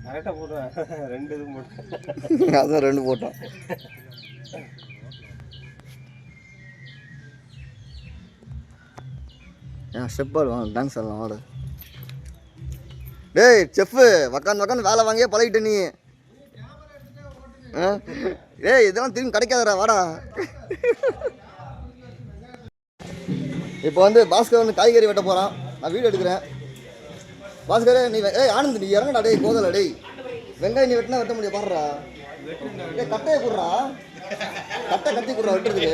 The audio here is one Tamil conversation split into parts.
கரெக்டாக போட்டேன். 2 இதுவும் போட்டேன். அதான் 2 போட்டோம். ஏன் ஸ்டெப் ஆடுவான், டான்ஸ் ஆடலாம் ஆடு. டேய் செஃப்பு, உக்காந்து வேலை வாங்கியே பழகிட்ட நீ. ஏய் இதெல்லாம் திரும்பி கிடைக்காதடா, வாடா. இப்போ வந்து பாஸ்கர் வந்து காய்கறி வெட்ட போகிறான், நான் வீடியோ எடுக்கிறேன். பாஸ்கர் நீ ஆனந்த் நீ இறங்கடா. டேய் கோதலை, டேய் வெங்காயம் நீ வெட்டினா வெட்ட முடியும் பாடுறா. டேய் கட்டையை கொடுறா, கத்தி கொடுறா வெட்டுறதுக்கு.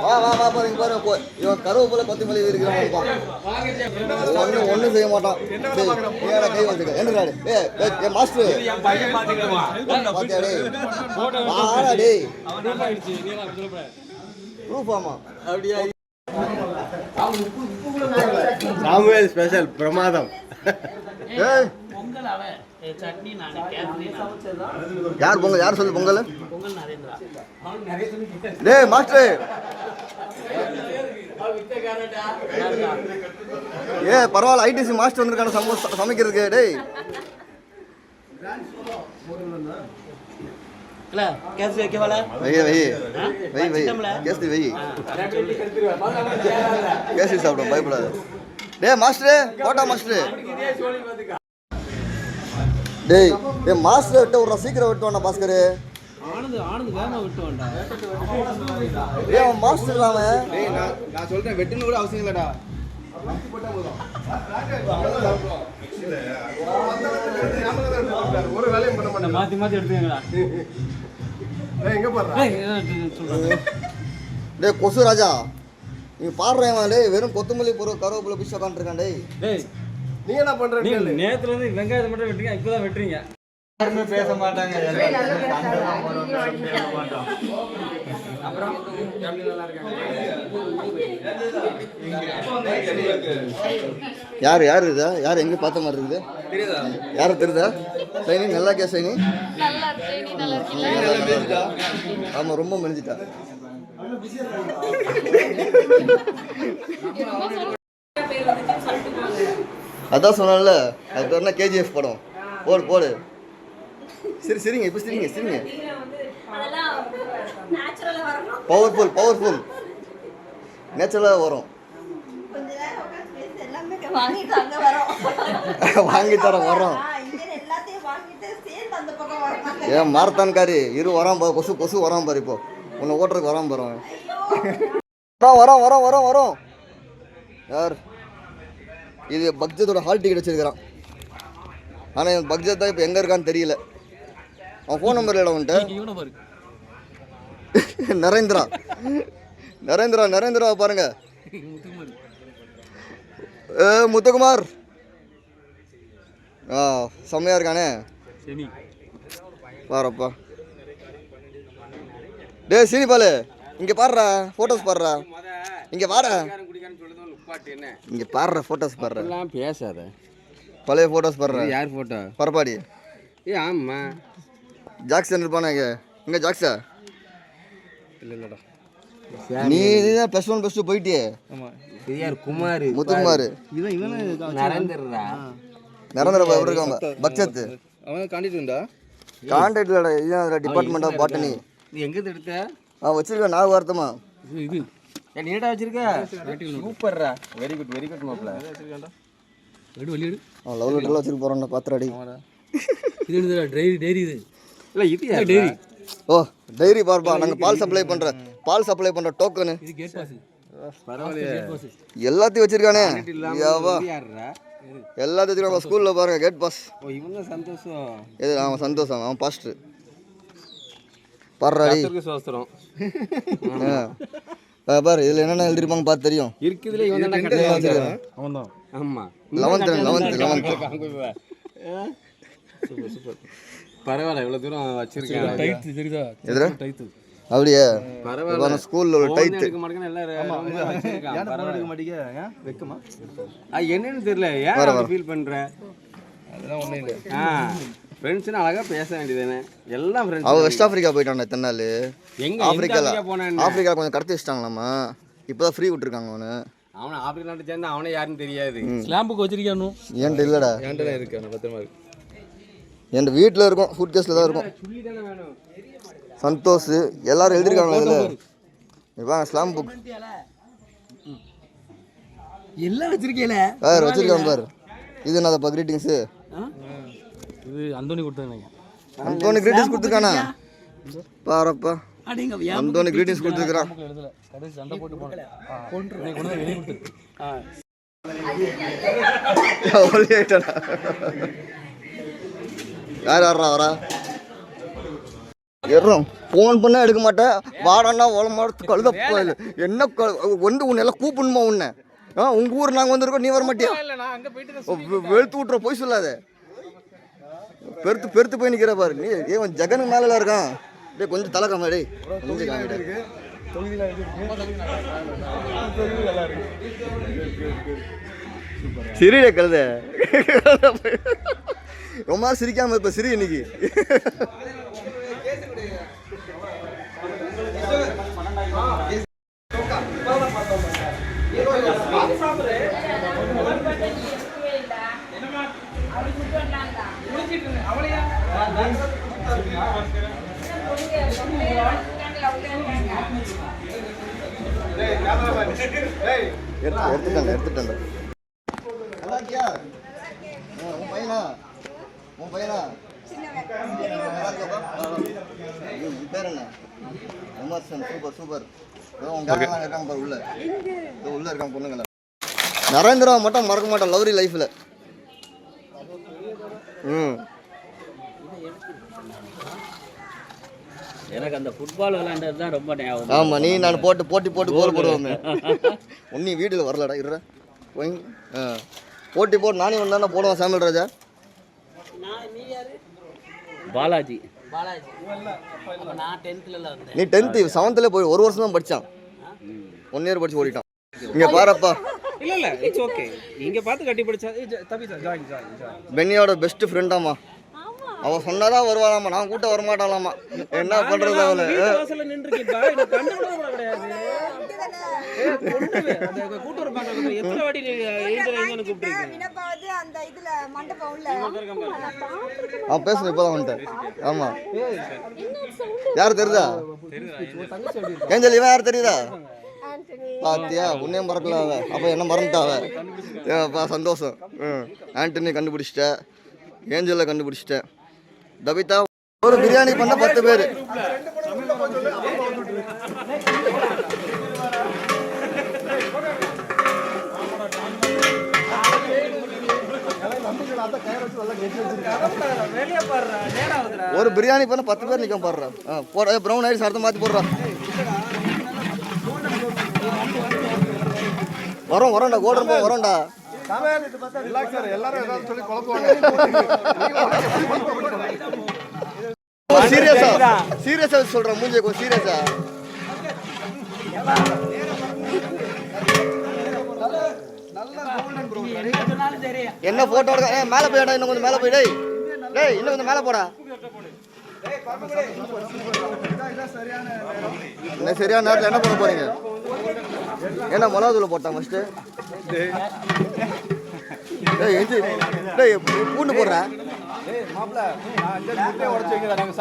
வா பாருங்க பாருங்க, இவன் கருவேப்பிலை கொத்தமல்லி இருக்கிறான். ஒன்றும் செய்ய மாட்டான். கை வச்சுக்க என்னடா. ஏ மாஸ்டர் பாத்தியா டேய் ப்ரூஃபாமா அப்படியா? சாமுவேல் ஸ்பெஷல் பிரமாதம். யார் பொங்கல்? யார் சொல்லு பொங்கல்? டேய் மாஸ்டர், ஏ பரவாயில்ல, ஐடிசி மாஸ்டர் வந்திருக்கான சமைக்கிறதுக்கு. டேய் சாப்பிடும் பயப்படாது. டேய் மாஸ்டர் போட்டா மாஸ்டர். டேய் மாஸ்டர் விட்டு ஒரு சீக்கிரம் வெட்டுவான்டா பாஸ்கர். மாஸ்டர் அவன். நான் சொல்றேன் வெட்டுன்னு கூட அவசியம் இல்லடா. ஒரு வேலையும் பண்ண மாட்டேன். மாத்தி எடுத்துக்கங்கடா. எங்க போறா? டேய் கொசு ராஜா, நீ பாடுறேன். டேய் வெறும் கொத்தமல்லி கருவேப்பிலை பிடிச்சி உட்காந்துருக்கான். டேய் நீங்க என்ன பண்றீங்க? நேத்துல இருந்து வெங்காயத்தை மட்டும் வெட்டுறீங்க, இப்பதான் வெட்டுறீங்க. யாருமே பேச மாட்டாங்க. யாரு இதா? யார் எங்க பார்த்த மாதிரி இருக்குது? யாரு தெரியுதா? சைனி நல்லா கே சைனி. ஆமா ரொம்ப மெலிஞ்சிட்டா. அதான் சொன்னால அது பேர் என்ன, கேஜிஎஃப் படம். போடு சரிங்க. இப்போ சரிங்க. பவர்ஃபுல் நேச்சுரலாக வரும். வாங்கி தரோம் வரோம். ஏன் மாரத்தான்காரி இரு வரான் பாரு. கொசு வரான் பாரு. இப்போ உன்னை ஓட்டுறதுக்கு வரான் பாரு. வரோம். யார் இது? பக்ஜத்தோட ஹால் டிக்கெட் வச்சிருக்கிறான். ஆனால் பக்ஜத் தான் இப்போ எங்கே இருக்கான்னு தெரியல. அவன் ஃபோன் நம்பர் இடம் வந்துட்டு. நரேந்திரா பாருங்க. முத்துக்குமார் செம்மையா இருக்கானே பாருப்பா. டே சீனிபாலு இங்கே பாடுறா, ஃபோட்டோஸ் பாடுறா. இங்கே வாடா, இங்கே பாடுற ஃபோட்டோஸ் பாடுற. பேசாத, பழைய ஃபோட்டோஸ் பாடுற. யார் ஃபோட்டோ? பரப்பாடி. ஆமா ஜாக்சன் இருப்பானே. எங்க ஜாக்ஸா? இல்லடா, நீ தான் +1 +2 போயிட்டியே. ஆமா யார்? குமார் முத்துக்குமார். இவன் நரேந்திரா. நரேந்திரா இருக்காங்க. பக்ஜத் அவன் கான்டாக்ட் இல்லடா. இதுதான் டிபார்ட்மெண்ட் ஆஃப் பாட்டனி. நீ எங்க எடுத்த? வச்சிருக்கேன் ஞாபகார்த்தமா. இது நீடா வச்சிருக்க? சூப்பர்ரா, வெரி குட் மாப்ள. வெளிய லவ் லெட்டர்லாம் வச்சிட்டு போறோம்டா பாத்துறாடி. இது என்னடா டைரி இது? இல்ல இது யார் டைரி? ஓ டைரி பார்ப்பா. நாங்க பால் சப்ளை பண்ற டோக்கன். இது கேட் பாஸ். பரவாயில்லை, எல்லாத்தையும் வச்சிருக்கானே. யாவா யாரா? எல்லாத்தையும் வச்சிருக்கான். ஸ்கூல்ல பாருங்க கேட் பாஸ். ஓ இவங்க சந்தோஷம். எது? அவன் சந்தோஷம், அவன் பாஸ்டர். பாடுறாடி சோஸ்திரம். பாரு இதுல என்னென்ன எழுதிருப்பாங்க பார்த்து தெரியும். இருக்குதுல இவன் தான் கடையில அவன் தான். ஆமா 11th. சூப்பர். பரவாயில்ல, இவ்வளவு தூரம் வச்சிருக்கேன். டைட் தெரியுதா? எதுல டைட்? அப்படியே பரவாயில்ல. ஸ்கூல்ல ஒரு டைட் எடுக்க மாட்டேங்க எல்லாரும் வச்சிருக்கான். எடுக்க மாட்டீங்க? ஏன் வெக்கமா? என்னன்னு தெரியல. ஏன் ஃபீல் பண்ற? அதெல்லாம் ஒண்ணே இல்ல. ஃப்ரெண்ட்ஸ்னு அழகாக பேச வேண்டியதுதானே எல்லாம் ஃப்ரெண்ட்ஸ். அவன் வெஸ்ட் ஆஃப்ரிக்கா போயிட்டான் எத்தனை நாள். எங்கே ஆப்பிரிக்காவில் போனேன்? ஆப்பிரிக்கா கொஞ்சம் கடத்தி வச்சிட்டாங்களாம்மா. இப்போ தான் ஃப்ரீ விட்டுருக்காங்க அவனு. அவனை ஆப்பிரிக்கா நாட்டு சேர்ந்து அவனே யாருன்னு தெரியாது. ஸ்லாம்புக்கு வச்சிருக்கானு ஏன்ட்டு இல்லைடா, ஏன்ட்டு தான் இருக்கு. அவனை பத்திரமா இருக்கு. என் வீட்டில் இருக்கும், சூட் கேஸில் தான் இருக்கும். சொல்லி தானே வேணும். சந்தோஷ் எல்லாரும் எழுதிருக்காங்க அதில். இப்போ ஸ்லாம் புக் எல்லாம் வச்சிருக்கீல வேறு வச்சிருக்காங்க பாரு. இது என்னப்பா கிரீட்டிங்ஸு? இது அந்தோனி கொடுத்தாங்க. அந்தோனி கிரீட்டிங்ஸ் கொடுத்துருக்கானா பாரப்பா. அந்தோனி கிரீட்டிங்ஸ் கொடுத்துருக்கான். எழுதல கடைசி சண்டை போட்டு போனேன். கொன்று கொண்டு வெளிய விட்டு. யார் யாரா வரா? ஏறும் ஃபோன் பண்ணால் எடுக்க மாட்டேன். வாடான்னா ஓலமாடத்து கழுத போயில என்ன வந்து உன்னை எல்லாம் கூப்பிடணுமா உன்னை? உங்கள் ஊர் நாங்கள் வந்துருக்கோம், நீ வர மாட்டியா? வெளுத்து விட்ற போய் சொல்லாத. பெருத்து பெருத்து போய் நிற்கிற பாரு நீ. ஏன் ஜெகனுக்கு மேலே இருக்கான். டே கொஞ்சம் தலை காமாடி. சிரிடே கழுத. ரொம்ப சிரிக்காம இப்ப சிரி இன்னைக்கு. எடுத்துட்டேன். உன் பையனா பேர் என்ன? எமர்சன். Super super. இருக்காங்க பாரு உள்ள இருக்காங்க பொண்ணுங்களா. நரேந்திரா மட்டும் மறக்க மாட்டான் லவ்ரி லைஃப்ல. எனக்கு அந்த ஃபுட்பால் விளையாண்டது தான் ரொம்ப ஞாபகம். ஆமாம், நீ நான் போட்டி கோல் போடுவோமே. ஒன்றும் வீட்டில் வரலடா இருற போட்டி போட்டு நானே ஒன்று போடுவேன். சாமியல் ராஜா பாலாஜி நீ 10th 7th போய் 1 வருஷம் தான் படித்தான். 1 இயர் படிச்சு ஓடிட்டான். இங்கே பாருப்பா. இல்லை இட்ஸ் ஓகே. இங்கே பார்த்து கட்டி படிச்சா பென்னியோட பெஸ்ட் ஃப்ரெண்டாமா. அவ சொன்னாதான் வருவாளாமா, நான் கூட்ட வரமாட்டாளாமா. என்ன பண்றது அவளை? அவன் பேசணும் இப்பதான் வந்துட்டேன். ஆமா, யாரு தெரியுதா? ஏஞ்சல் இவன் யாரு தெரியுதா? பாத்தியா, உன்னையும் மறக்கல அவ. அப்ப என்ன மறந்துட்டாவ. சந்தோஷம். ஆண்டனி கண்டுபிடிச்சிட்ட, ஏஞ்சலை கண்டுபிடிச்சிட்ட. தபிதா ஒரு பிரியாணி பண்ண 10 பேர். ஒரு பிரியாணி பண்ண 10 பேர் நிற்கும் பாடுறா. போட ப்ரௌன் ஐஸ் அடுத்த மாற்றி போடுறா. வரோம்டா கோல்டன் வரோம்டா. சீரியஸா சொல்றேன். மூஞ்சி கொஞ்சம் சீரியஸா. என்ன போட்டோ மேல போயிடா. இன்னும் கொஞ்சம் மேல போயிடு. டேய் இன்னும் கொஞ்சம் மேல போடா. என்ன சரியான நேரத்தில் என்ன பண்ண போறீங்க? என்ன மிளகாத்தூள் போட்டான் ஃபர்ஸ்ட். பூண்டு போடுறேன்.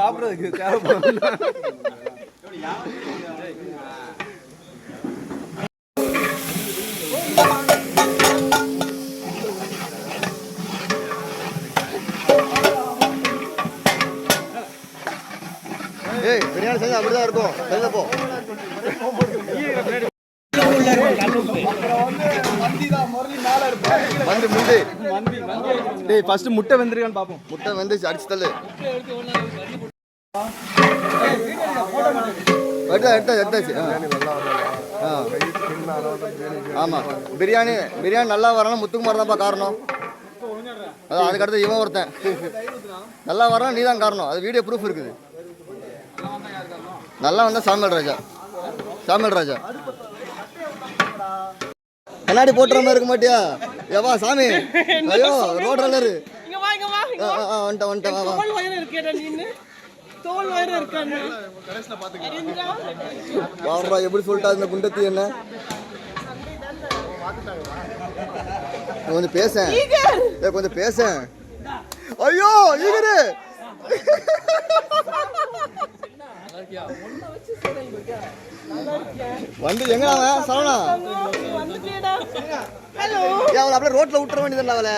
சாப்பிட்றதுக்கு பிரியாணி செஞ்சா அப்படிதான் இருக்கும். வெளில போ. முட்டை வெந்திருக்கான்னு பார்ப்போம். முட்டை வெந்துச்சு, அடிச்சு தள்ளு. எடுத்தாச்சு. ஆமா, பிரியாணி நல்லா வரணும். முத்துக்குமார் தான்ப்பா காரணம். அதான் அதுக்கடுத்து இவன் ஒருத்தன் நல்லா வரணும். நீ தான் காரணம். அது வீடியோ ப்ரூஃப் இருக்குது. நல்லா வந்தா சாமியல் ராஜா. கண்ணாடி போட்டுற மாதிரி இருக்க மாட்டியா? ஏவா சாமி, ஐயோ ரோட் ரல்லரு. வந்துட்டேன் வா வா தோல் வயர் இருக்கேடா நீனு தோல் வயர் இருக்கானே வாடா எப்படி சொல்லிட்டா இந்த குண்டத்தி என்ன கொஞ்சம் பேச கொஞ்சம் பேச ஐயோ ஈகரு வந்து எங்கடா சரவணா வந்துட்டேடா ஹலோ அவளை அப்படியே ரோட்ல விட்டுற வேண்டியதுடா அவளை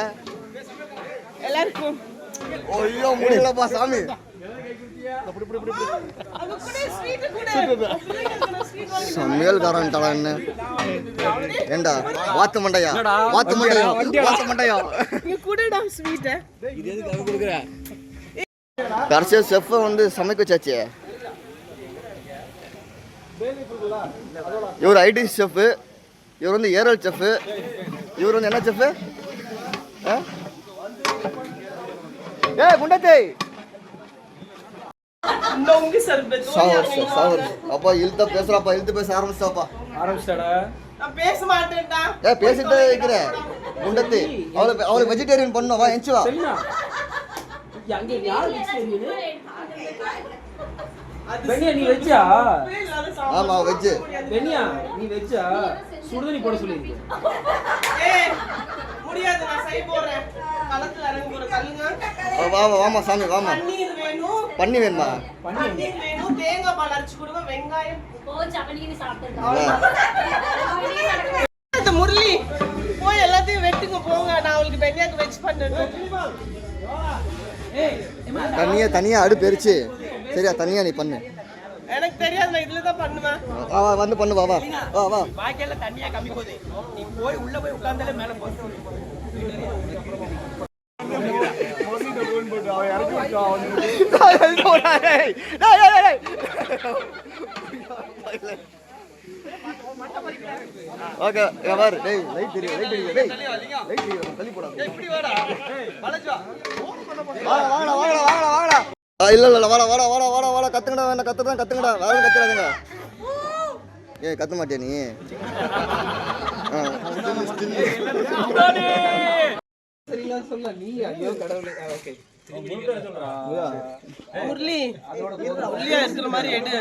எல்லாருக்கும் ஐயோ முடியலப்பா சாமி அது கூட ஸ்வீட் கூட சமையல்காரன்டா என்ன ஏண்டா வாத்து மண்டையா நீ கூடடா ஸ்வீட் இது எதுக்கு அவ கொடுக்குற கடைசியா செஃப் வந்து சமைக்க வச்சாச்சு இவர் ஐடி செஃப் இவர் வந்து ஏரல் செஃப் இவர் வந்து என்ன செஃப் ஏய் குண்டத்தை நொங்கு சர்பத் சாவர் அப்பா இழுத்த பேசுறாப்பா இழுத்து பேச ஆரம்பிச்சிட்டாடா நான் பேச மாட்டேன்டா பேசிட்டே இருக்கிற குண்டத்தை அவளை வெஜிடேரியன் பண்ணும் வா எஞ்சி வா அங்க யார் வெஜிடேரியன் பெனியா நீ வெஜ்ஜா ஆமா வெஜ் பெனியா நீ வெஜ்ஜா சுடுதண்ணி போட சொல்லிருக்கேன் ஏய் முடியாது நான் சை போறேன் களத்துல இறங்க போற கல்லுங்க வா வாமா சாமி வாமா பன்னீர் வேணும் பண்ணி வேணுமா பன்னீர் வேணும் தேங்காய் பால் அரைச்சு கொடுங்க வெங்காயம் அந்த முரளி போய் எல்லாத்தையும் வெட்டுங்க போங்க நான் உங்களுக்கு பெனியாக்கு வெஜ் பண்ணணும் தனியா அடு பெருச்சு சரியா தனியா நீ பண்ணு எனக்கு தெரியாது நான் இதுல தான் பண்ணுவேன் வா வந்து பண்ணு வா வா வா வா பாக்கியெல்லாம் தண்ணியா கம்மி போகுது நீ போய் உள்ள போய் உட்கார்ந்தாலே மேல போய் ஓகே பாரு டேய் லைட் தெரியும் டேய் லைட் தெரியும் தள்ளி போடா இப்படி வாடா வளைஞ்சா வாங்கடா இல்ல வாடா கத்துங்கடா வேணா கத்துங்கடா வேற கத்துறாதீங்க ஏய் கத்த மாட்டியா நீ சரியா சொல்ல நீ ஐயோ கடவுளே ஓகே முரளி முரளியா இருக்கிற மாதிரி எடு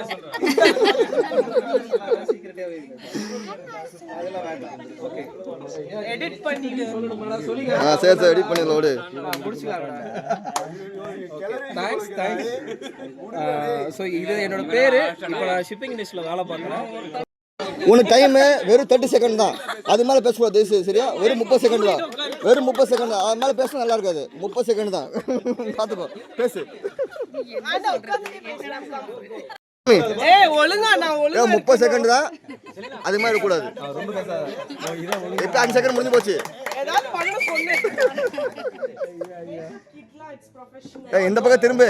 எடிட் பண்ணிட்டு சரி எடிட் பண்ணிடலாம் ஓடு தேங்க்ஸ் ஸோ இது என்னோட பேரு இப்போ நான் ஷிப்பிங் இண்டஸ்ட்ரியில் வேலை பார்க்குறேன் உனக்கு டைம் வெறும் 30 செகண்ட் தான் அது மேலே பேசக்கூடாது தயவுசெய்து சரியா வெறும் 30 செகண்ட் தான் வெறும் 30 செகண்ட் தான் அது மேலே பேச நல்லா இருக்காது 30 செகண்ட் தான் பார்த்துக்கோ பேசு ஏய் ஒழுங்கா நான் ஒழுங்கா 30 செகண்ட் தான் அது மாதிரி இருக்கக்கூடாது இப்போ 5 செகண்ட் முடிஞ்சு போச்சு ஏதாவது பண்ண சொல்லு இட்ஸ் ப்ரொஃபஷனல் இந்த பக்கம் திரும்ப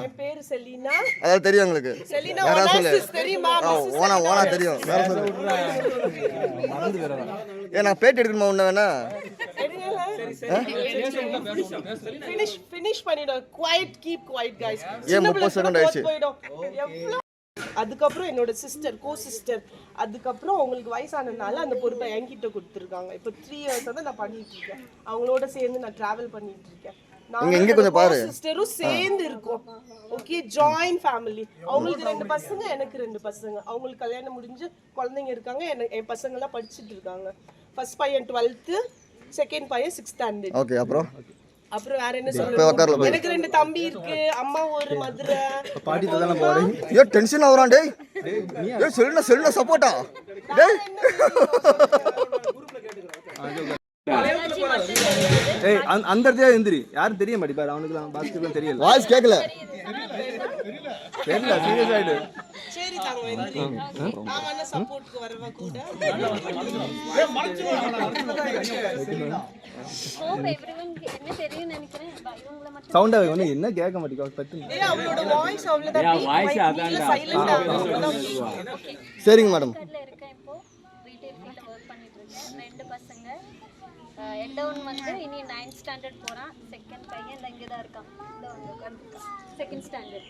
என் பேரு செலினா அதாவது தெரியும் உங்களுக்கு செலினா வேற சொல்லு தெரியுமா ஓனா தெரியும் வேற சொல்லு நான் பேட்டி எடுக்கணுமா உன்ன வேணா finish பண்ணிடும் குவைட் கீப் குவைட் गाइस ஏன் 30 செகண்ட் ஆயிடுச்சு அதுக்கப்புறம் என்னோட சிஸ்டர் சிஸ்டர் அதுக்கப்புறம் உங்களுக்கு வயசானதுனால அந்த பொறுப்பை என்கிட்ட கொடுத்துருக்காங்க இப்போ 3 இயர்ஸ் வந்து நான் பண்ணிட்டு இருக்கேன் அவங்களோட சேர்ந்து நான் டிராவல் பண்ணிட்டு இருக்கேன் இங்க கொஞ்சம் பாரு சிஸ்டரும் சேர்ந்து இருக்கோம் ஓகே ஜாயின்ட் ஃபேமிலி அவங்களுக்கு 2 பசங்க எனக்கு 2 பசங்க அவங்களுக்கு கல்யாணம் முடிஞ்சு குழந்தைங்க இருக்காங்க என் பசங்க எல்லாம் படிச்சிட்டு இருக்காங்க ஃபர்ஸ்ட் பையன் 12th செகண்ட் பையன் 6th ஸ்டாண்டர்ட் ஓகே அப்புறம் வேற என்ன சொல்றது எனக்கு 2 தம்பி இருக்கு அம்மா ஒரு மதுரை பாட்டி தான போறேன் ஏ டென்ஷன் ஆவறான் டேய் ஏய் செல்லுனா சப்போர்ட்டா டேய் ஏய் அந்த இடத்துல எந்திரி யாரும் தெரிய மாட்டே பாரு அவனுக்கு பாஸ்கெட்லாம் தெரியல வாய்ஸ் கேக்கல தெரியல சீரியஸ் ஆயிடு சரி தாங்க எந்திரி நான் வேணா சப்போர்ட்க்கு வரவா கூட hope everyone என்ன தெரியும் நினைக்கிறேன் இவங்கள மட்டும் சவுண்டா வந்து என்ன கேட்க மாட்டீங்க பத்து ஏய் அவளோட வாய்ஸ் அவ்வளவுதான் வாய்ஸ் அதான் சைலண்டா சரிங்க மேடம் இருக்கேன் இப்போ ரீட்டைல் ஃபீல்ட்ல வர்க் பண்ணிட்டு இருக்கேன் 2 பசங்க எட்டவன் வந்து இனி 9th ஸ்டாண்டர்ட் போறான் செகண்ட் பையன் இங்க தான் இருக்கான் இந்த வந்து உட்கார்ந்திருக்கான் செகண்ட் ஸ்டாண்டர்ட்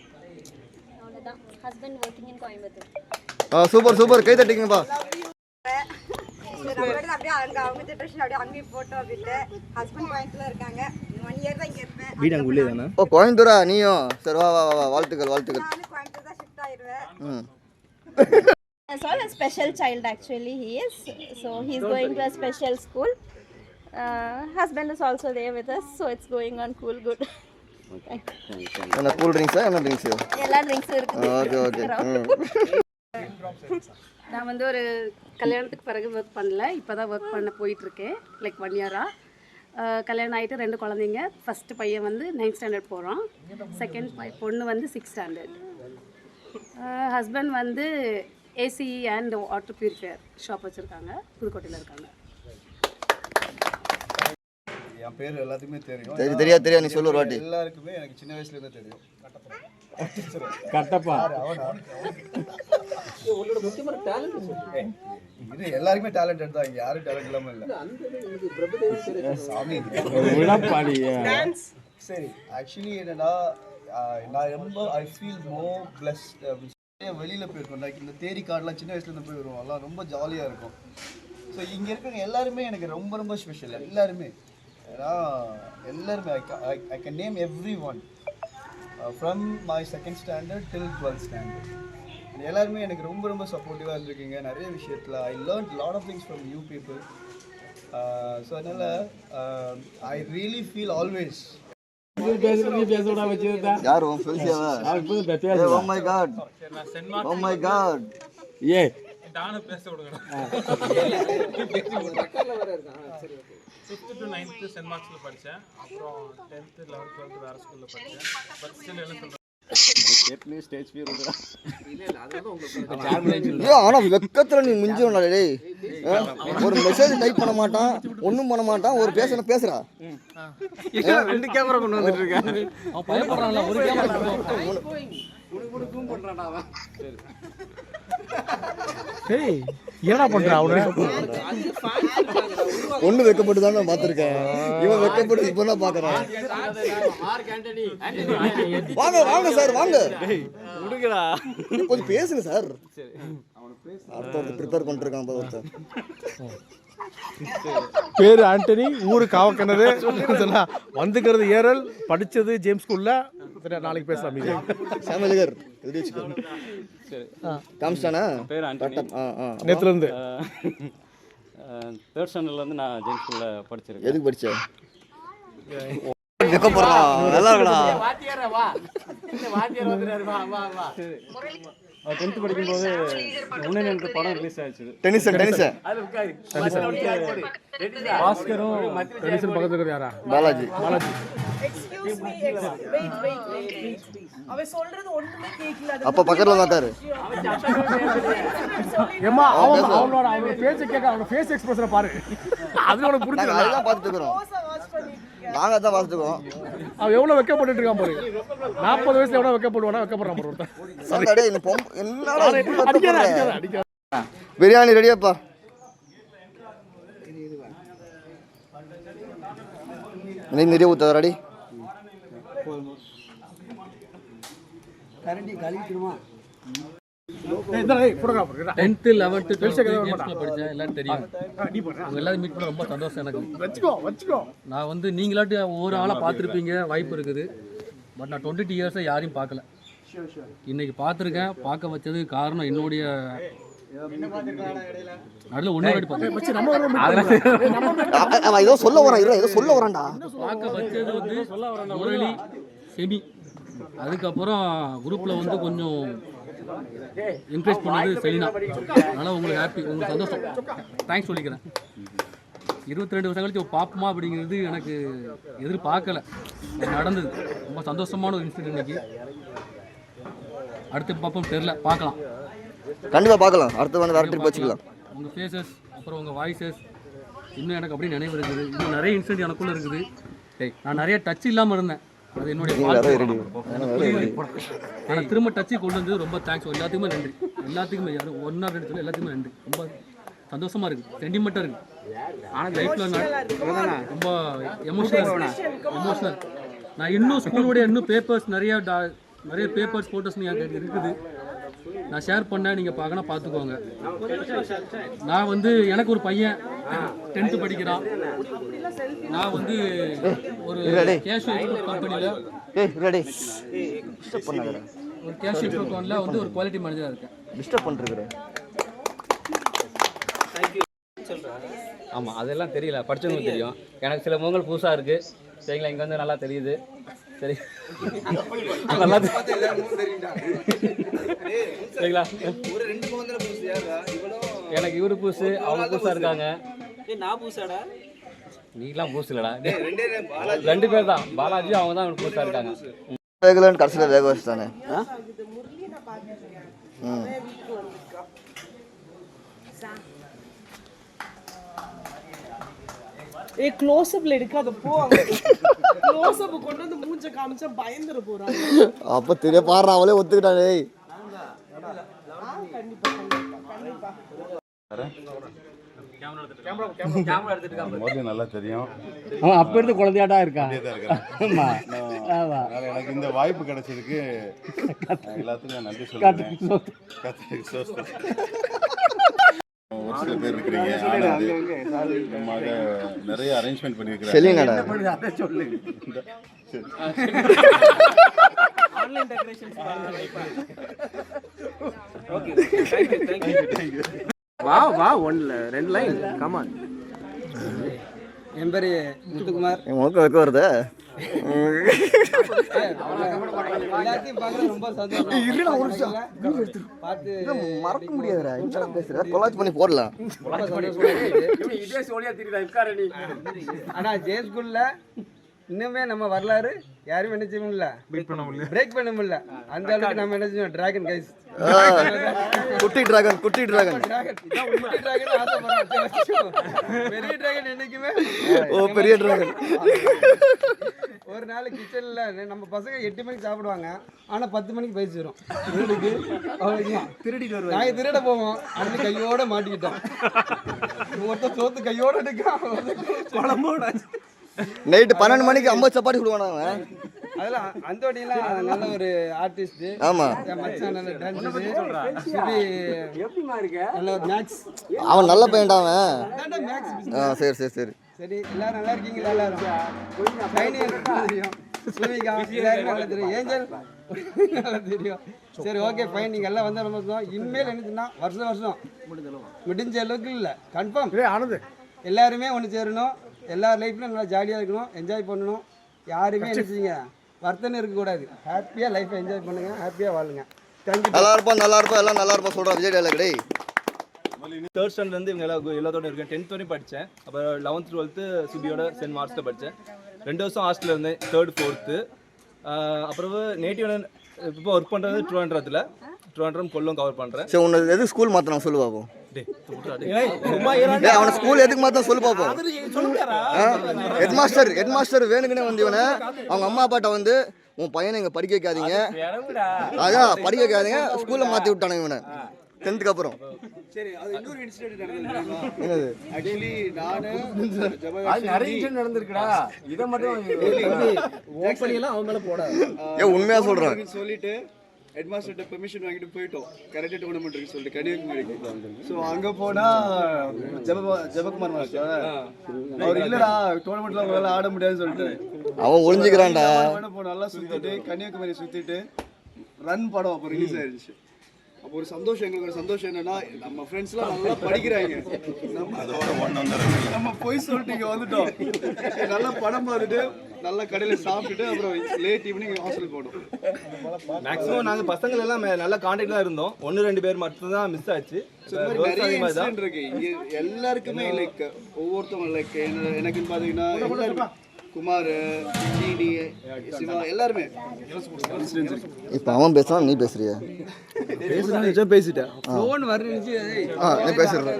அவ்வளவுதான் ஹஸ்பண்ட் வர்க்கிங் இன் கோயம்புத்தூர் சூப்பர் கை தட்டிங்கப்பா அப்படியே அவங்க ஜென்ரேஷன் அப்படியே அங்கேயும் போட்டோம் அப்படின்ட்டு ஹஸ்பண்ட் பாயிண்ட்ல இருக்காங்க 1 இயர் தான் இங்கே இருப்பேன். வீடு அங்கே உள்ளே தானே? ஓ கோயம்புத்தூரா நீயும்? சரி வா வா வா வாழ்த்துக்கள் வாழ்த்துக்கள். நானும் கோயம்புத்தூர் தான் ஷிஃப்ட் ஆயிடுவேன். ம் As well, a special child actually he is. So he's going to a special school. Husband is also there with us, so it's going on cool, good. என்ன கூல் ட்ரிங்க்ஸா என்ன ட்ரிங்க்ஸு? எல்லா ட்ரிங்க்ஸும் இருக்குது. Okay okay. நான் வந்து ஒரு கல்யாணத்துக்கு பிறகு ஒர்க் பண்ணல, இப்போ தான் ஒர்க் பண்ண போயிட்டுருக்கேன், லைக் 1 இயராக. கல்யாணம் ஆகிட்டு 2 குழந்தைங்க. ஃபஸ்ட்டு பையன் வந்து 9th ஸ்டாண்டர்ட் போகிறான், செகண்ட் பொண்ணு வந்து 6th ஸ்டாண்டர்ட். ஹஸ்பண்ட் வந்து AC and water purifier shop வச்சுருக்காங்க, புதுக்கோட்டையில் இருக்காங்க. என் பேர் எல்லாத்துக்குமே தெரியும். தெரியா நீ சொல்லு ஒரு வாட்டி. எல்லாருக்குமே எனக்கு சின்ன வயசுலேருந்து தெரியும். கட்டப்பா உங்களோட முக்கியமான டேலண்ட் இது எல்லாருக்குமே டேலண்டட் தான், இங்கே யாரும் டேலண்ட் இல்லாமல் இல்லை. சாமி சரி, ஆக்சுவலி என்னன்னா நான் ரொம்ப ஐ ஃபீல் மோர் பிளஸ்ட். வெளியில் போயிருக்கோம், லைக் இந்த தேரி கார்டெலாம் சின்ன வயசுலேருந்து போய் வருவோம், எல்லாம் ரொம்ப ஜாலியாக இருக்கும். ஸோ இங்கே இருக்கிறவங்க எல்லாருமே எனக்கு ரொம்ப ரொம்ப ஸ்பெஷல். எல்லாருமே ஏன்னா எல்லாருமே I can name everyone from my 2nd standard till 12th standard. எல்லாருமே எனக்கு ரொம்ப ரொம்ப சப்போர்ட்டிவாக இருந்திருக்கீங்க நிறைய விஷயத்தில். I learned lot of things from you people. So அதனால் ஐ ரியலி ஃபீல் ஆல்வேஸ். யார் உன் ஃபெல்சியாவா? Oh my God, oh my God. ஏ நானும் பேச விடுங்க. 5th to 9th சென்ட் மார்க்ஸில் படித்தேன், அப்புறம் 10th 11th 12th வேறு ஸ்கூலில் படித்தேன். பட் ஸ்டில் என்ன சொல்கிறேன், ஆனா வெக்கத்துல நீ மிஞ்சிடா டேய். ஒரு மெசேஜ் டைப் பண்ண மாட்டான், ஒன்றும் பண்ண மாட்டான், ஒரு பேசுறா. 2 கேமரா கொண்டு வந்துட்டு இருக்கேன். அவன் பயப்படுறான்ல, ஒரு கேமரா என்னடா பண்ற அவனு? ஒண்ணு வெக்கப்பட்டு தான் நான் பார்த்துருக்கேன். இவன் வெக்கப்பட்டு இப்போ தான் பார்க்குறேன். வாங்க வாங்க சார் வாங்க, கொஞ்சம் பேசுங்க சார். அடுத்த ப்ரிப்பேர் பண்ணிருக்கான் ஒருத்தர். பேரு ஆண்டனி, ஊரு காவக்கிணறு, வந்துக்கிறது ஏரல், படிச்சது ஜேம்ஸ் ஸ்கூல்ல. நாளைக்கு பேசலாம். சாமிலிகர் காமிச்சானா? பேர் ஆண்டனி. நேத்துல இருந்து 3rd ஸ்டாண்டர்ட்லேருந்து நான் ஜேம்ஸ் ஸ்கூலில் படிச்சிருக்கேன். எதுக்கு படிச்ச? வெக்கப்படுறான். நல்லா இருக்கடா. 10th படிக்கும்போது உன்னை நின்று படம் ரிலீஸ் ஆயிடுச்சு. டென்னிஸ் பாஸ்கரும் டென்னிஸ் பக்கத்துல இருக்கிறது யாரா? பாலாஜி. Excuse me, wait. அவன் சொல்றது ஒண்ணுமே கேட்கல. அப்ப பக்கத்துல வந்தாரு. ஏமா அவனோட பேச்ச கேட்க, அவனோட ஃபேஸ் எக்ஸ்பிரஷனை பாரு, அது உனக்கு புரிஞ்சுது. அதெல்லாம் பார்த்துட்டு இருக்கோம், நாங்க அதான் பார்த்துட்டு இருக்கோம். அவன் எவ்வளவு வெக்கப்பட்டு இருக்கான் பாரு. 40 வயசுல எவ்வளவு வெக்கப்படுவானா? வெக்கப்படுறான் பாரு ஒருத்தன். சண்டே இந்த என்னடா அடிக்காத. பிரியாணி ரெடியாப்பா? நீ நிறைய ஊத்தாத ரெடி. கரண்டி கழிக்கணுமா? 10th 11th 12th படித்தேன், எல்லாம் தெரியும். உங்க எல்லாரும் மீட் பண்ண ரொம்ப சந்தோஷம் எனக்கு. வச்சுக்கோ. நான் வந்து நீங்களாட்டி ஒவ்வொரு ஆளாக பார்த்துருப்பீங்க, வாய்ப்பு இருக்குது. பட் நான் 22 இயர்ஸாக யாரையும் பார்க்கல. இன்னைக்கு பார்த்துருக்கேன். பார்க்க வச்சது காரணம் என்னுடைய அதில் ஒன்று ஏதோ சொல்ல வரான்டா. பார்க்க வச்சது வந்து முரளி, செமி. அதுக்கப்புறம் குரூப்பில் வந்து கொஞ்சம் என்கரேஜ் பண்ணது செலினா. அதனால் உங்களுக்கு ஹாப்பி, உங்களுக்கு சந்தோஷம், தேங்க்ஸ் சொல்லிக்கிறேன். 22 வருஷம் கழிச்சு பார்ப்போமா அப்படிங்கிறது எனக்கு எதிர்பார்க்கல, நடந்தது. ரொம்ப சந்தோஷமான ஒரு இன்சிடென்ட் இன்னைக்கு. அடுத்து பார்ப்போம், தெரில, பார்க்கலாம். கண்டிப்பாக பார்க்கலாம். அடுத்து வந்து வேறு ட்ரிப் வச்சுக்கலாம். உங்கள் ஃபேஸஸ், அப்புறம் உங்கள் வாய்ஸஸ் இன்னும் எனக்கு அப்படியே நினைவு இருக்குது. இன்னும் நிறைய இன்சிடென்ட் எனக்குள்ளே இருக்குது. நான் நிறைய டச் இல்லாமல் இருந்தேன், அது என்னுடைய ஆனால் திரும்ப டச்சு கொண்டு வந்து ரொம்ப தேங்க்ஸ். எல்லாத்துக்குமே நன்றி. எல்லாத்துக்குமே யாரும் 1 or 2 சொல்லி எல்லாத்துக்குமே நன்றி. ரொம்ப சந்தோஷமாக இருக்குது, சென்டிமெண்ட்டாக இருக்குது. ஆனால் லைஃப்பில் ரொம்ப எமோஷ்னல். நான் இன்னும் ஸ்கூலோடைய இன்னும் பேப்பர்ஸ் நிறைய பேப்பர்ஸ் ஃபோட்டோஸ் இருக்குது. நான் ஷேர் பண்ணேன், நீங்கள் பார்க்கணும் பார்த்துக்கோங்க. நான் வந்து எனக்கு ஒரு பையன் 10th படிக்கிறான். நான் வந்து ஒரு கேஷ் கம்பெனியில் ஒரு கேஷ் அக்கௌண்ட்டில் வந்து ஒரு குவாலிட்டி மேனேஜராக இருக்கேன். டிஸ்டர்ப் பண்ணிருக்கிறேன். ஆமாம், அதெல்லாம் தெரியல, படித்தவங்களுக்கு தெரியும். எனக்கு சில முகங்கள் புதுசாக இருக்குது. சரிங்களா, இங்கே வந்து நல்லா தெரியுது. சரி, நல்லா சரிங்களா. எனக்கு இவரு புதுசு, அவங்க புதுசாக இருக்காங்க. நீலாம் புதுசு இல்லடா, 2 பேர் தான். பாலாஜி அவங்க தான் புதுசாக இருக்காங்க. கடைசியில் வேக வச்சு தானே. க்ளோஸ்அப்ல எடுக்காத போ. க்ளோஸ்அப் கொண்டு வந்து மூஞ்ச காமிச்சா பயந்துற போறாங்க. அப்ப தெரிய பாடுறா, அவளே ஒத்துக்கிட்டானே. நல்லா தெரியும். அப்ப இருந்து குழந்தையாடா இருக்கா. எனக்கு இந்த வாய்ப்பு கிடைச்சதுக்கு எல்லாத்துக்கும் நன்றி சொல்றேன். ஒரு சில பேர் இருக்கிறீங்க, நிறைய அரேஞ்ச்மெண்ட் பண்ணிருக்கிறேன். வா வா, 2 லைன் கமான். என் பேர் முத்துக்குமார். வைக்க வருது. எல்லாத்தையும் பார்க்க ரொம்ப சந்தோஷம். பார்த்து மறக்க முடியாதுடா. என்ன பேசுற, கொலாச் பண்ணி போடலாம். ஆனா ஜே ஸ்கூல்ல இன்னுமே நம்ம வரலாறு யாரும் என்ன செய்ய முடியல, பிரேக் பண்ண முடியல. அந்த அளவுக்கு நம்ம என்ன செய்வோம், டிராகன் கைஸ். குட்டி டிராகன் குட்டி டிராகன் பெரிய டிராகன் என்னைக்குமே பெரிய டிராகன். ஒரு நாள் கிச்சன்ல நம்ம பசங்க 8 மணிக்கு சாப்பிடுவாங்க, ஆனா 10 மணிக்கு பயிற்சி வரும். திருடிட்டு வருவாங்க. நாங்க திருட போவோம், அடுத்து கையோட மாட்டிக்கிட்டோம். ஒருத்தர் சோத்து கையோட எடுக்காம குழம்போட நைட்டு 12 மணிக்கு 50 சப்பாத்தி கொடுவானாங்க. அதெல்லாம் அந்தோடிலாம் நல்ல ஒரு ஆர்டிஸ்ட். ஆமா, மச்சான் நல்ல டான்ஸ். நல்ல ஒரு மேக்ஸ். அவன் நல்ல பையன்டா அவன். சரி சரி சரி சரி, எல்லாரும் நல்லா இருக்கீங்களா? எல்லாரும் தெரியும். சுமிகா எல்லாரும் நல்லா தெரியும். ஏஞ்சல் நல்லா தெரியும். சரி, ஓகே, ஃபைன். நீங்கள் எல்லாம் வந்தால் நம்ம இனிமேல் என்னச்சுன்னா வருஷம் முடிஞ்ச அளவுக்கு இல்லை, கன்ஃபார்ம் ஆனது எல்லாருமே ஒன்று சேரணும். எல்லார் லைஃப்லையும் நல்லா ஜாலியாக இருக்கணும், என்ஜாய் பண்ணணும். யாருமே நினச்சிங்க வருத்தன்னு இருக்கக்கூடாது. ஹாப்பியாக லைஃப்பை என்ஜாய் பண்ணுங்கள், ஹாப்பியாக வாழுங்க. தேங்க்யூ. நல்லா இருப்போம் எல்லாம் நல்லா இருப்போம் சொல்கிறேன் விஜய் டேலா கிடையாது. 3rd ஸ்டாண்டர்ட்லேருந்து இவங்க எல்லாத்தோட இருக்கேன். 10th வரையும் படித்தேன். அப்புறம் 11th 12th சுபியோட சென்ட் மார்க்ஸில் படித்தேன். 2 வருஷம் ஹாஸ்டலில் இருந்தேன், 3rd 4th. அப்புறம் நேட்டிவ் இப்போ ஒர்க் பண்ணுறது ட்ரிவாண்ட்ரம் கொல்லம் கவர் பண்ணுறேன். சரி, உனக்கு எதுக்கு ஸ்கூல் மாற்றணும் சொல்லு பாப்போம். அவனை ஸ்கூல் எதுக்கு மாற்ற சொல்லு பாப்போம். ஹெட் மாஸ்டர் வேணுங்கன்னே வந்து இவனை அவங்க அம்மா அப்பாட்ட வந்து உன் பையனை இங்கே படிக்க வைக்காதீங்க, அதான் படிக்க வைக்காதீங்க, ஸ்கூலில் மாற்றி விட்டானுங்க இவனை 10th அப்புறம். சரி, அது இன்னொரு இன்சிடென்ட் நடந்தது. ஆக்சுவலி நானு நிறைய இன்சிடென்ட் நடந்திருக்குடா. இத மட்டும் ஓபன் எல்லாம் அவங்க மேல போடாது. உண்மையா சொல்றேன். சொல்லிட்டு ஹெட் மாஸ்டர்கிட்ட பெர்மிஷன் வாங்கிட்டு போயிட்டோம். கரெக்டாக டோர்னமெண்ட் இருக்கு சொல்லிட்டு கன்னியாகுமரிக்கு. ஸோ அங்கே போனால் ஜெபகுமார் மாஸ்டர் அவர் இல்லைடா டோர்னமெண்ட்ல அவங்களால ஆட முடியாதுன்னு சொல்லிட்டு அவன் ஒளிஞ்சுக்கிறான்டா. நல்லா சுற்றிட்டு கன்னியாகுமரி சுற்றிட்டு ரன் படம் அப்போ ரிலீஸ் ஆயிடுச்சு. அப்போ ஒரு சந்தோஷம், எங்களுக்கு ஒரு சந்தோஷம் என்னன்னா நம்ம ஃப்ரெண்ட்ஸ்லாம் நல்லா படிக்கிறாங்க, நம்ம போய் சொல்லிட்டு இங்கே வந்துட்டோம். நல்லா படம் பார்த்துட்டு நல்லா கடையில் சாப்பிட்டுட்டு அப்புறம் லேட் ஈவினிங் ஹாஸ்டல் போனோம். மேக்ஸிமம் நாங்கள் பசங்கள் எல்லாம் நல்ல கான்டாக்ட் தான் இருந்தோம். 1-2 பேர் மட்டும் தான் மிஸ் ஆச்சு. நிறைய இன்சிடென்ட் இருக்கு இங்கே எல்லாருக்குமே. லைக் ஒவ்வொருத்தவங்க லைக் எனக்குன்னு பார்த்தீங்கன்னா குமார், ஜிடி, சிவா எல்லாருமே. இப்போ அவன் பேசுறான், நீ பேசுறியா? பேசிட்டேன். ஃபோன் வரணுச்சு. நீ பேசுற.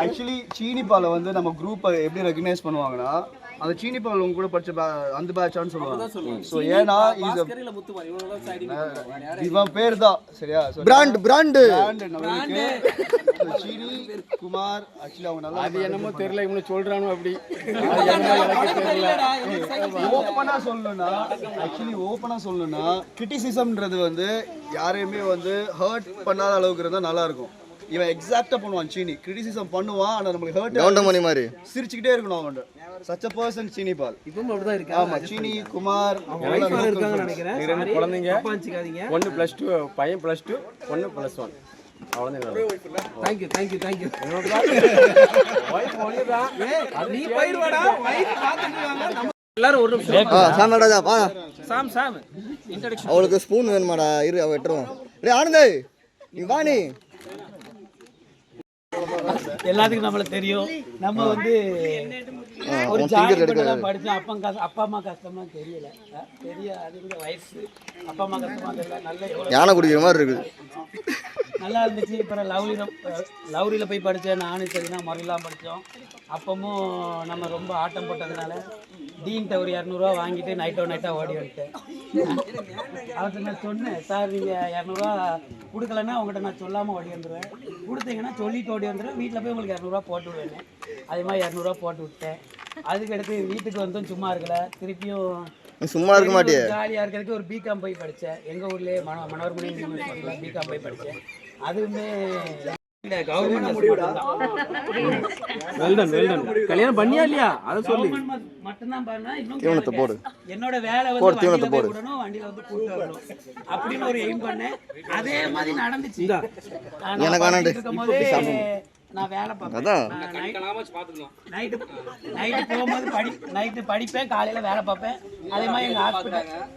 ஆக்சுவலி சீனிப்பாலை வந்து நம்ம குரூப்பை எப்படி ரெகக்னைஸ் பண்ணுவாங்கன்னா, அந்த சீனி பால் உங்க கூட படிச்ச அந்த பேட்சான்னு சொல்லுவாங்க. ஸோ ஏன்னா இவன் பேர் தான் சரியா பிராண்டு நம்மளுக்கு சீனி குமார் ஆக்சுவலி அவங்க நல்லா அது என்னமோ தெரியல இவனு சொல்றானோ அப்படி ஓப்பனா சொல்லணும்னா கிரிட்டிசிசம்ன்றது வந்து யாரையுமே வந்து ஹர்ட் பண்ணாத அளவுக்கு இருந்தால் நல்லா இருக்கும். இவன் எக்ஸாக்டா பண்ணுவான் சீனி, கிரிட்டிசிசம் பண்ணுவான், ஆனால் நம்மளுக்கு ஹர்ட் மாதிரி சிரிச்சுக்கிட்டே இருக்கணும் அவன். சச் a person சீனி பால் இப்பவும் அப்படிதான் இருக்கு. ஆமா சீனி குமார் இருக்காங்கன்னு நினைக்கிறேன். ரெண்டு குழந்தைங்க ஒன்னு +2 பையன் +2 ஒன்னு +1 அவ்வளவுதான். தேங்க்யூ நீ போயிடுவாடா வைஃப் பார்த்துட்டு இருக்காங்க. எல்லாரும் ஒரு நிமிஷம் சாமராஜா பா சாம் இன்ட்ரோடக்ஷன் அவளுக்கு ஸ்பூன் வேணுமாடா இரு அவ வெட்டுறோம். டேய் ஆனந்த் நீ வா நீ. எல்லாத்துக்கும் நம்மள தெரியும். நம்ம வந்து ஒரு ஜாலியாக படித்தோம். அப்பா அம்மா கஷ்டமாக தெரியல. அது வயசு அப்பா அம்மா கஷ்டமாக தெரியல. நல்ல யானை குடிக்கிற மாதிரி இருக்குது. நல்லா இருந்துச்சு. அப்புறம் லவ்ரியில் போய் படித்தேன். நானும் சரினா முறையெல்லாம் படித்தோம். அப்பவும் நம்ம ரொம்ப ஆட்டம் போட்டதுனால டீன்ட்ட ஒரு 200 வாங்கிட்டு நைட்டாக ஓடி வந்துட்டேன். அவர்கிட்ட நான் சொன்னேன், சார் நீங்கள் 200 கொடுக்கலன்னா உங்கள்கிட்ட நான் சொல்லாமல் ஓடி வந்துடுவேன், கொடுத்தீங்கன்னா சொல்லிட்டு ஓடி வந்துடுவேன், வீட்டில் போய் உங்களுக்கு 200 போட்டு விடுவேன். அதே மாதிரி 200 போட்டு விட்டேன். அதுக்கடுத்து வீட்டுக்கு வந்தும் சும்மா இருக்கல, திருப்பியும் சும்மா இருக்க மாட்டியே. ஜாலியாக இருக்கிறதுக்கு ஒரு பிகாம் போய் படித்தேன். எங்கள் ஊர்லேயே மனோர்மணி யூனிவர்சிட்டியில் பிகாம் போய் படித்தேன். அதுவுமே கல்யாணம் பண்ணியா இல்லையா அதை சொல்லி மட்டும்தான் பண்ணா. என்னோட வேலை வந்து வண்டியில வந்து கூட்டு வரணும் அப்படின்னு ஒரு எய்ம் பண்ணேன். அதே மாதிரி நடந்துச்சு. நான் வேலை பார்ப்பேன். நைட்டு படிப்பேன், காலையில் வேலை பார்ப்பேன். அதே மாதிரி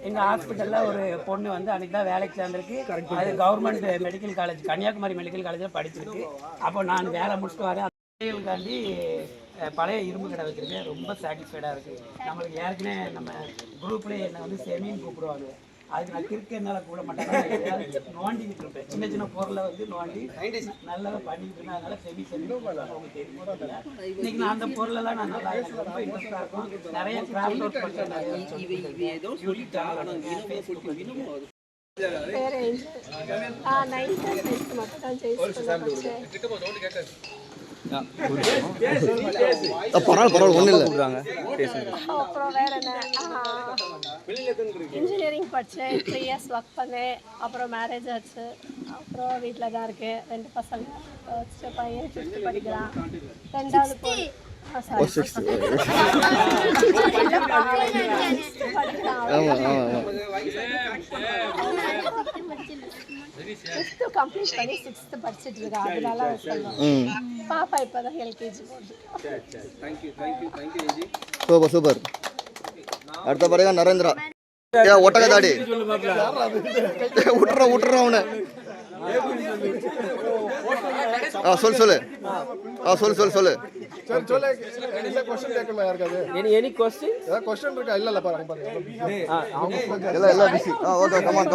எங்கள் ஹாஸ்பிட்டலில் ஒரு பொண்ணு வந்து அன்றைக்கி தான் வேலைக்கு சேர்ந்துருக்கு. அது government medical college, Kanyakumari medical காலேஜில் படிச்சிருக்கு. அப்போ நான் வேலை முடிச்சுட்டு வரேன். அதுக்காண்டி பழைய இரும்பு கடை வச்சுருக்கேன். ரொம்ப சாட்டிஸ்ஃபைடாக இருக்குது. நம்மளுக்கு ஏற்கனவே நம்ம குரூப்லேயே என்னை வந்து செமின்னு கூப்பிடுவாங்க. அதுக்கு நான் கிறுக்க என்னால் கூட மாட்டேன், நோண்டிக்கிட்டு இருப்பேன். சின்ன சின்ன பொருளை வந்து நோண்டி நல்லா பண்ணிட்டு இருந்தேன். அதனால செமி அவங்க தெரியும். இன்னைக்கு நான் அந்த பொருளெல்லாம் நான் நல்லா ரொம்ப இன்ட்ரெஸ்டாக இருக்கும். நிறைய கிராஃப்ட் ஒர்க் பண்ணுறேன். பரவாயில்ல ஒன்றும் இல்லை. அப்புறம் வேற என்ன, இன்ஜினியரிங் படித்தேன். 3 years ஒர்க் பண்ணேன். அப்புறம் மேரேஜ் ஆச்சு. அப்புறம் வீட்டில் தான் இருக்கேன். 2 பசங்க. ஃபர்ஸ்ட் பையன் 5th படிக்கிறான். 2வது பொண்ணு கம்ப்ளீட் பண்ணி 6th படிச்சுட்டு இருக்கா. அதனால பாப்பா இப்பதான் எல்கேஜி போகுது. சூப்பர். அடுத்த பிறகு நரேந்திரா ஒட்டகதாடி விட்டுற அவனை. சொல்லு எனி क्वेश्चन இருக்கா? இல்ல பாருங்க இல்ல பிஸி. ஓகே கமான்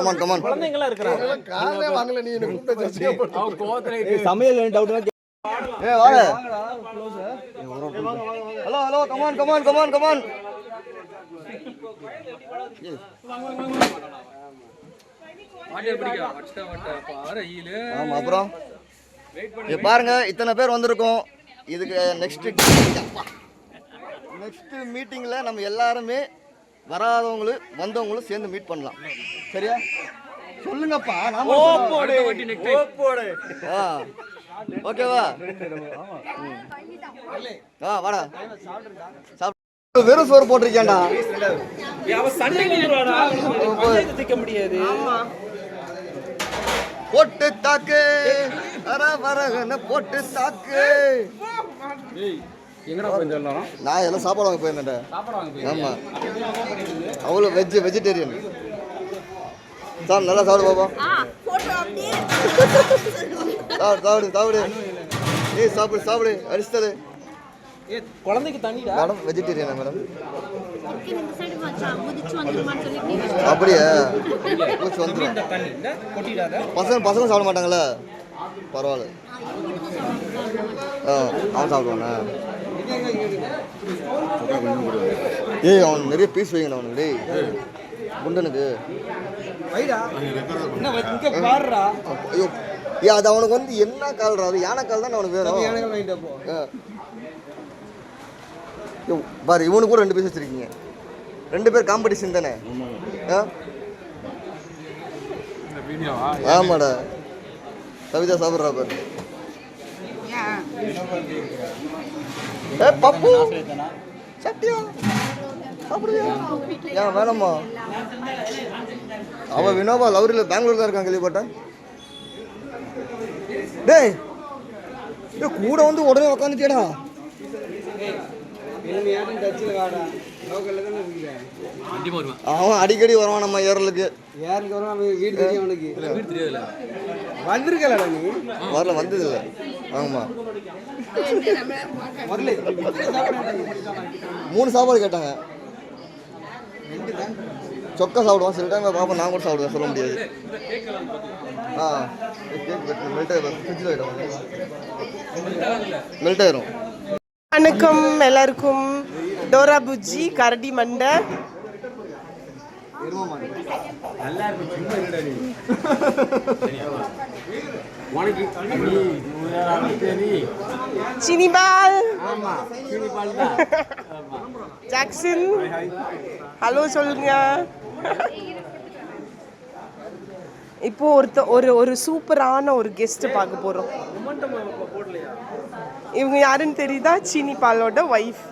குழந்தைங்களா இருக்கறாங்க. காலே வாங்கல நீ என்ன கூப்பிட்டு அவ கோவத்துல சமையல் டவுட் வாங்க. ஹலோ கமான் அப்புறம் பாருங்க இத்தனை பேர் வந்திருக்கோம். இதுக்கு நெக்ஸ்ட் மீட்டிங்ல நம்ம எல்லாருமே வராதவங்களும் வந்தவங்களும் சேர்ந்து மீட் பண்ணலாம். சரியா? சொல்லுங்கப்பா. ஓகேவா? வாடா வெறும் சோறு போட்டிருக்கேன்டா. முடியாது. போட்டு தாக்கு போட்டு தாக்கு. நான் எல்லாம் சாப்பாடு வாங்க போயிருந்தேன். ஆமா அவ்வளோ வெஜிடேரியன். சார் நல்லா சாப்பிடு பாப்பா. சாப்பிடு ஏய் சாப்பிடு அரிசித்தது. குழந்தைக்கு தண்ணிடா. Madam வெஜிடேரியனா madam? அப்படியே பூச்சி வந்துடும். பசங்க சாப்பிட மாட்டாங்களா? பரவாயில்ல. அவன் சாப்பிடுவானா? ஏய் அவனுக்கு நிறைய பீஸ் வைங்கண்ணா அவனுக்கு டேய் குண்டனுக்கு வைடா என்ன இங்க பாருடா. ஐயோ ஏ அது அவனுக்கு வந்து என்ன கால்றா அது யானை கால் தான் அவனுக்கு வேணும் யானை கால் வாங்கிட்டு போ. ஐயோ பாரு இவனுக்கு கூட 2 பீஸ் வச்சிருக்கீங்க 2 பேர் காம்படிஷன் தானே ஆமாடா கவிதா சாப்பிட்றா பாரு ஏ பப்பு சட்டியா சாப்பிடுவியா ஏன் வேணாமா அவன் வினோபா லவரியில் பெங்களூர் தான் இருக்கான் கேள்விப்பட்டேன் டேய் கூட வந்து உடனே உக்காந்துட்டியடா அவன் அடிக்கடி வருவான் நம்ம ஏரலுக்கு வீடு தெரியும் அவனுக்கு வீடு தெரியாதுல்ல வந்திருக்கலடா நீ வரல வந்தது இல்லை ஆமா 3 சாப்பாடு கேட்டாங்க சொக்கா சாப்பிடுவான் சில டைம் பாப்பா நான் கூட சாப்பிடுவேன் சொல்ல முடியாது மெல்ட் ஆயிரும் வணக்கம் எல்லாருக்கும் டோரா புஜ்ஜி கரடி மண்டை சினிபால் ஜாக்சன் ஹலோ சொல்லுங்க. இப்போ ஒரு சூப்பரான ஒரு கெஸ்ட் பார்க்க போறோம். இவங்க யாருன்னு தெரியுதா? சீனி பாலோட ஒய்ஃப்.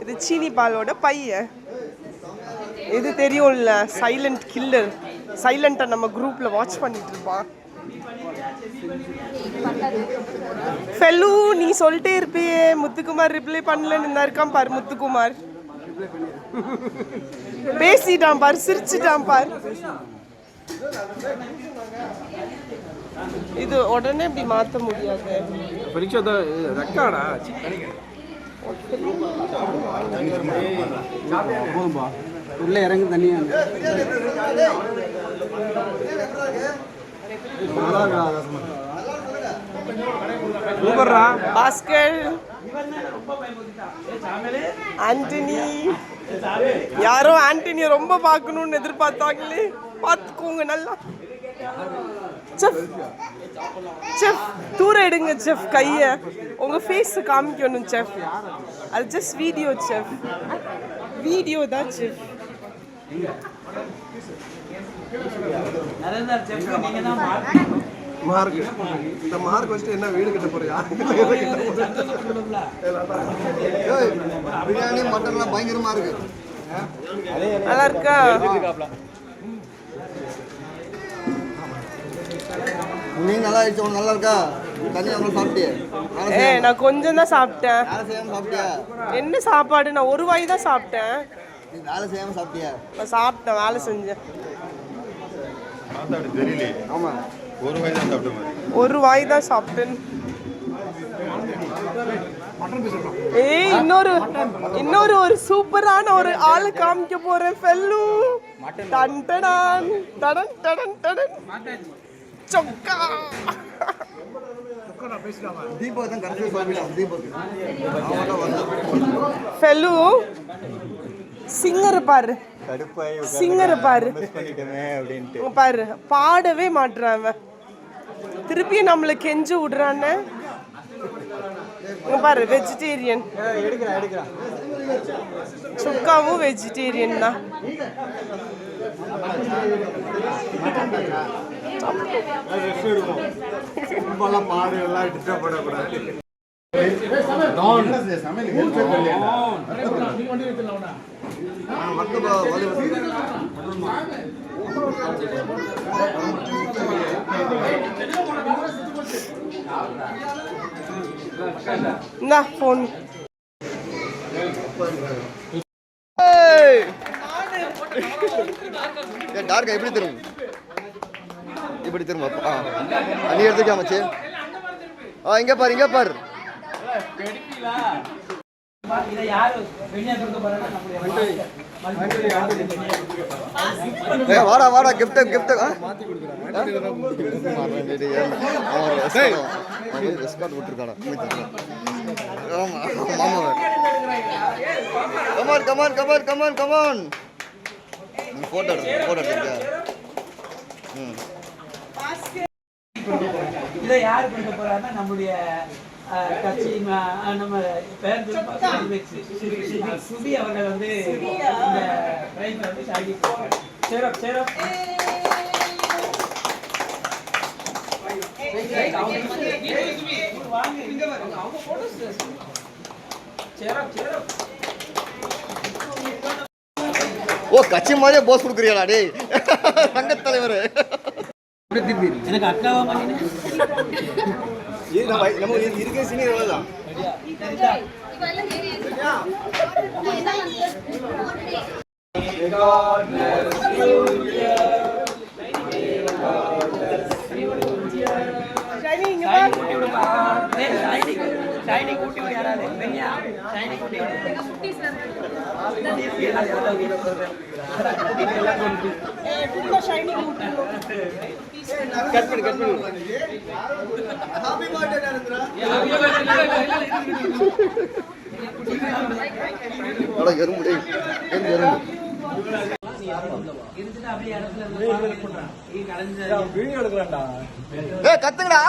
இது சீனி பாலோட பையன். இது தெரியும்ல, சைலண்ட் கில்லர். சைலண்டா நம்ம குரூப்ல வாட்ச் பண்ணிட்டு இருப்பான். ஃபெல்லு நீ சொல்லிட்டே இருப்பியே, முத்துக்குமார் ரிப்ளை பண்ணலன்னு இருக்கான் பாரு. முத்துக்குமார் பேசிட்டான் பாரு, சிரிச்சிட்டான் பாரு. இது உடனே இப்படி மாத்த முடியாது. உள்ள இறங்கு தண்ணியா பாஸ்கர், ஆண்டனி, யாரோ ஆண்டனியை ரொம்ப பார்க்கணும்னு எதிர்பார்த்தாங்களே, பார்த்துக்கோங்க நல்லா. செஃப் செஃப் தூரம் எடுங்க செஃப், கைய உங்க ஃபேஸ் காமிக்கணும் செஃப். அது ஜஸ்ட் வீடியோ செஃப், வீடியோ தான் செஃப். மார்க் இந்த மார்க் வச்சுட்டு என்ன வீடு கட்ட போறியா? பிரியாணி மட்டன்லாம் பயங்கரமா இருக்கு. நல்லா இருக்கா? நீ நல்லா ஆயிடுச்சு. உனக்கு நல்லா இருக்கா? தண்ணி அவங்க சாப்பிட்டியா? நான் கொஞ்சம் தான் சாப்பிட்டேன். வேலை செய்யாம சாப்பிட்டியா? என்ன சாப்பாடு? நான் ஒரு வாய் தான் சாப்பிட்டேன். நீ வேலை செய்யாம சாப்பிட்டியா? நான் சாப்பிட்டேன், வேலை செஞ்சேன். தெரியல. ஆமா ஒரு வாய் தான் சாப்பிட்ட மாதிரி. ஒரு வாய் தான் சாப்பிட்டேன். ஏய் இன்னொரு ஒரு சூப்பரான ஒரு ஆளை காமிக்க போறேன். ஃபெல்லு டன் டடன் டடன் டடன் டடன் சொக்கா. தீபக் தான் கரெக்டா சொல்லிட்டான். தீபக் ஃபெல்லு சிங்கர் பாரு, சிங்கர் பாரு பாரு, பாடவே மாட்றான். திருப்பி நம்மள கெஞ்சு விடுறான்னு பாரு. வெஜிடேரியன் சுக்காவும் வெஜிடேரியன் தான். போன் டார்க்கா எப்படி தரும்? இப்படி திரும்ப நீ எடுத்துக்காமச்சு. இங்க பாரு, இங்க பாரு. வாடா வாடா, கிஃப்ட் கிஃப்ட் விட்டுருக்கானா. ஆமா மாமா come on come on come on come on come on நீ போட்டோ எடுங்க இதை யார் பண்ண போறாருன்னா நம்முடைய கட்சி நம்ம பேர் சுபி அவர்கள் வந்து இந்த பிரைஸ் வந்து சாகி சேரப் சேரப் ஓ கட்சி மாதிரியே போஸ் கொடுக்குறீங்களா டேய் சங்கத் தலைவர் எனக்கு அக்காவா பண்ணினேன் நம்ம இருக்க சீனியர் தான் கத்துங்கடா